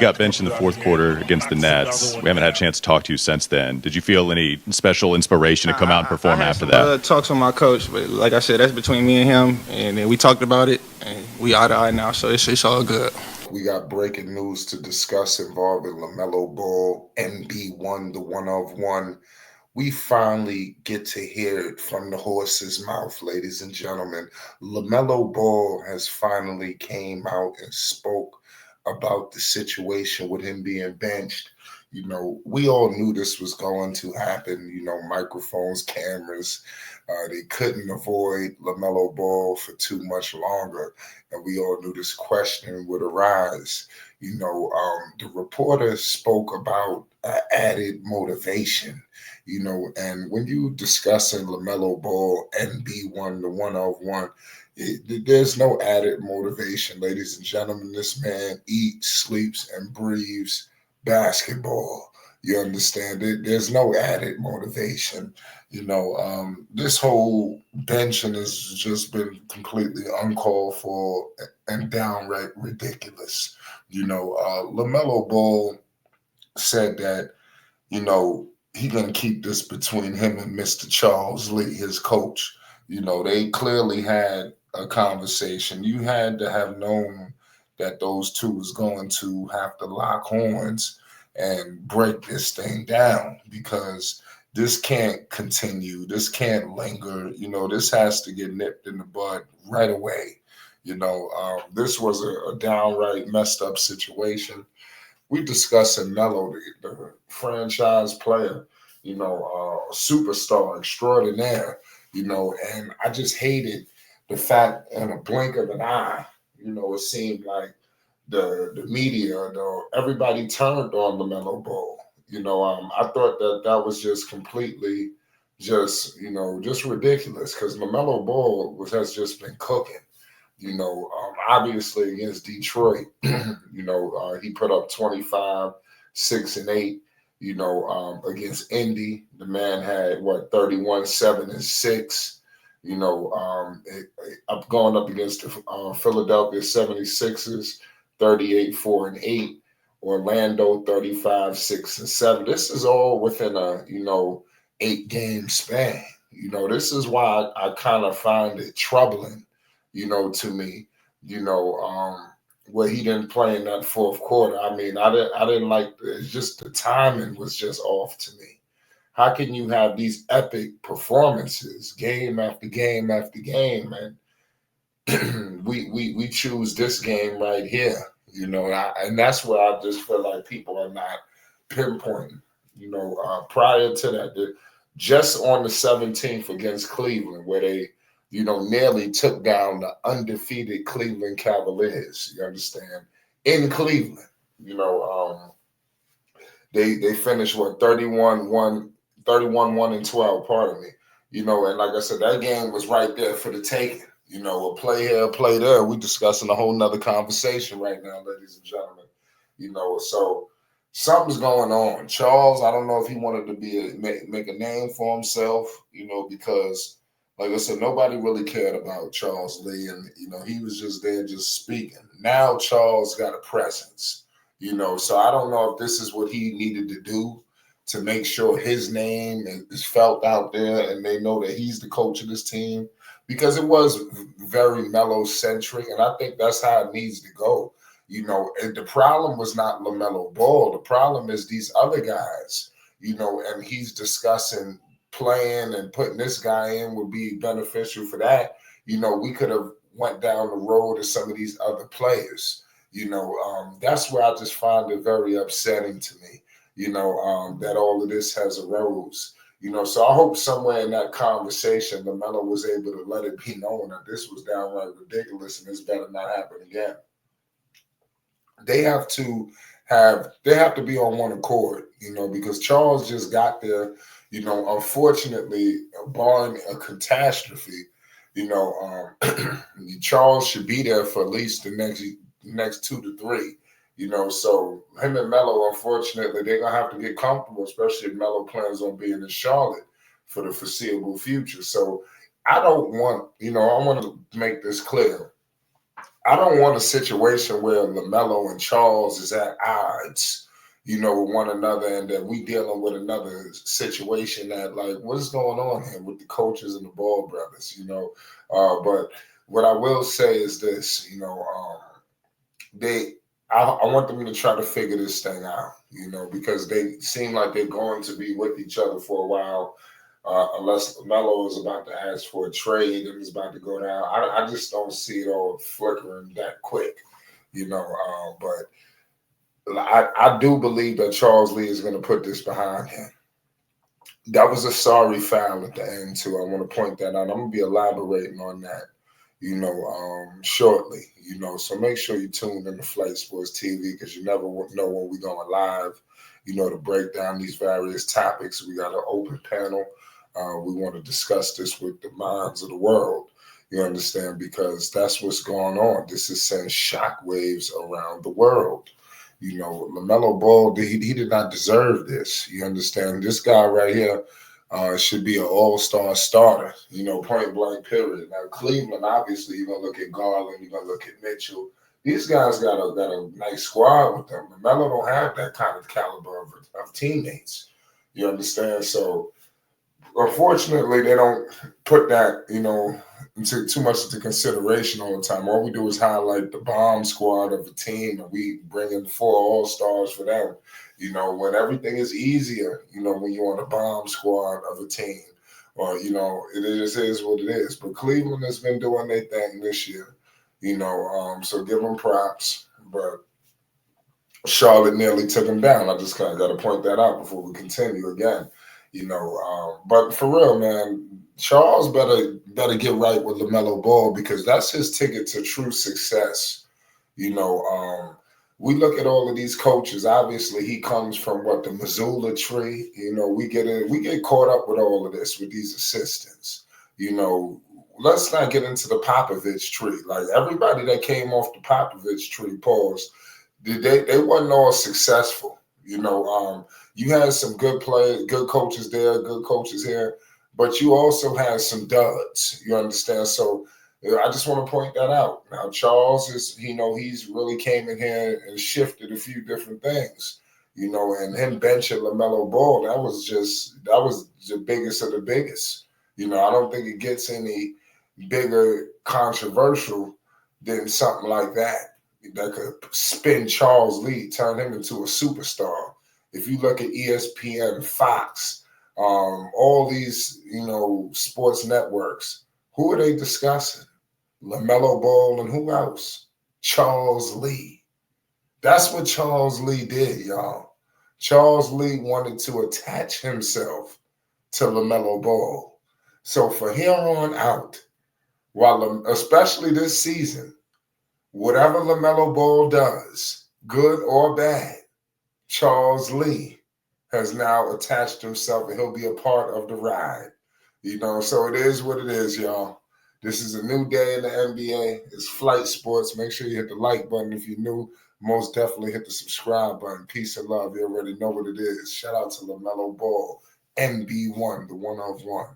got benched in the fourth quarter against the Nets. We haven't had a chance to talk to you since then. Did you feel any special inspiration to come out and I perform had after some that? talks with my coach, but like I said, that's between me and him, and then we talked about it, and we eye to eye now, so it's all good. We got breaking news to discuss involving Lamelo Ball, NB1, the one of one. We finally get to hear it from the horse's mouth, ladies and gentlemen. Lamelo Ball has finally came out and spoke about the situation with him being benched. We all knew this was going to happen. Microphones, cameras, they couldn't avoid LaMelo Ball for too much longer. And we all knew this question would arise. The reporter spoke about added motivation, and when you discussing LaMelo Ball and B1, the one of one, there's no added motivation, ladies and gentlemen. This man eats, sleeps, and breathes basketball. You understand it? There's no added motivation. This whole benching has just been completely uncalled for and downright ridiculous. LaMelo Ball said that, he gonna keep this between him and Mr. Charles Lee, his coach. They clearly had a conversation. You had to have known that those two was going to have to lock horns and break this thing down, because this can't continue. This can't linger. This has to get nipped in the bud right away. This was a downright messed up situation. We discussing Melo, the franchise player, superstar extraordinaire, and I just hated the fact in a blink of an eye, it seemed like the media, everybody turned on LaMelo Ball. I thought that was just completely just ridiculous, because LaMelo Ball has just been cooking. Obviously against Detroit, he put up 25, 6 and 8. Against Indy, the man had 31, 7 and 6. Up going up against the Philadelphia 76ers, 38, 4 and 8. Orlando, 35, 6 and 7. This is all within a 8-game span. This is why I kind of find it troubling, to me, where he didn't play in that fourth quarter. I mean, I didn't like it. It's just the timing was just off to me. How can you have these epic performances game after game after game, and we choose this game right here, and that's where I just feel like people are not pinpointing. Prior to that, just on the 17th against Cleveland, where they nearly took down the undefeated Cleveland Cavaliers. You understand? In Cleveland, they finished 31-1, 1 and 12. Pardon me. And like I said, that game was right there for the taking. A play here, a play there. We're discussing a whole nother conversation right now, ladies and gentlemen. So something's going on. Charles, I don't know if he wanted to make a name for himself, because, like I said, nobody really cared about Charles Lee, and he was just there, just speaking. Now Charles got a presence, so I don't know if this is what he needed to do to make sure his name is felt out there, and they know that he's the coach of this team, because it was very Melo-centric, and I think that's how it needs to go. And the problem was not LaMelo Ball. The problem is these other guys, and he's discussing playing and putting this guy in would be beneficial for that. We could have went down the road of some of these other players. That's where I just find it very upsetting to me, that all of this has arose. So I hope somewhere in that conversation, LaMelo was able to let it be known that this was downright ridiculous and this better not happen again. They have to be on one accord, because Charles just got there. Unfortunately, barring a catastrophe, Charles should be there for at least the next 2 to 3. So him and Melo, unfortunately, they're gonna have to get comfortable, especially if Melo plans on being in Charlotte for the foreseeable future. So I don't want, I want to make this clear. I don't want a situation where LaMelo and Charles is at odds, with one another, and that we dealing with another situation that, like, what is going on here with the coaches and the Ball brothers. But what I will say is this, they I want them to try to figure this thing out, because they seem like they're going to be with each other for a while, unless Melo is about to ask for a trade and is about to go down. I just don't see it all flickering that quick, but I do believe that Charles Lee is going to put this behind him. That was a sorry foul at the end, too. I want to point that out. I'm going to be elaborating on that, shortly, So make sure you tune in to Flight Sports TV, because you never know when we're going live, to break down these various topics. We got an open panel. We want to discuss this with the minds of the world. You understand? Because that's what's going on. This is sending shockwaves around the world. Lamelo Ball, he did not deserve this. You understand? This guy right here should be an all-star starter, point blank, period. Now, Cleveland, obviously, you're going to look at Garland, you're going to look at Mitchell. These guys got a nice squad with them. Lamelo don't have that kind of caliber of teammates. You understand? So, unfortunately, they don't put that, into too much into consideration all the time. All we do is highlight the bomb squad of a team, and we bring in 4 all-stars for them. When everything is easier, when you're on a bomb squad of a team, or, it just is what it is. But Cleveland has been doing their thing this year, so give them props. But Charlotte nearly took him down. I just kind of got to point that out before we continue again. But for real, man, Charles better get right with LaMelo Ball, because that's his ticket to true success. We look at all of these coaches. Obviously, he comes from the Missoula tree. We get caught up with all of this with these assistants. Let's not get into the Popovich tree. Like, everybody that came off the Popovich tree, they wasn't all successful. You had some good players, good coaches there, good coaches here, but you also had some duds. You understand? So I just want to point that out. Now, Charles is, he's really came in here and shifted a few different things, and him benching LaMelo Ball, that was the biggest of the biggest. I don't think it gets any bigger controversial than something like that could spin Charles Lee, turn him into a superstar. If you look at ESPN, Fox, all these, sports networks, who are they discussing? LaMelo Ball and who else? Charles Lee. That's what Charles Lee did, y'all. Charles Lee wanted to attach himself to LaMelo Ball. So from here on out, especially this season, whatever LaMelo Ball does, good or bad, Charles Lee has now attached himself, and he'll be a part of the ride. So it is what it is, y'all. This is a new day in the NBA. It's Flight Sports. Make sure you hit the like button if you're new. Most definitely hit the subscribe button. Peace and love. You already know what it is. Shout out to LaMelo Ball, NB1, the one of one.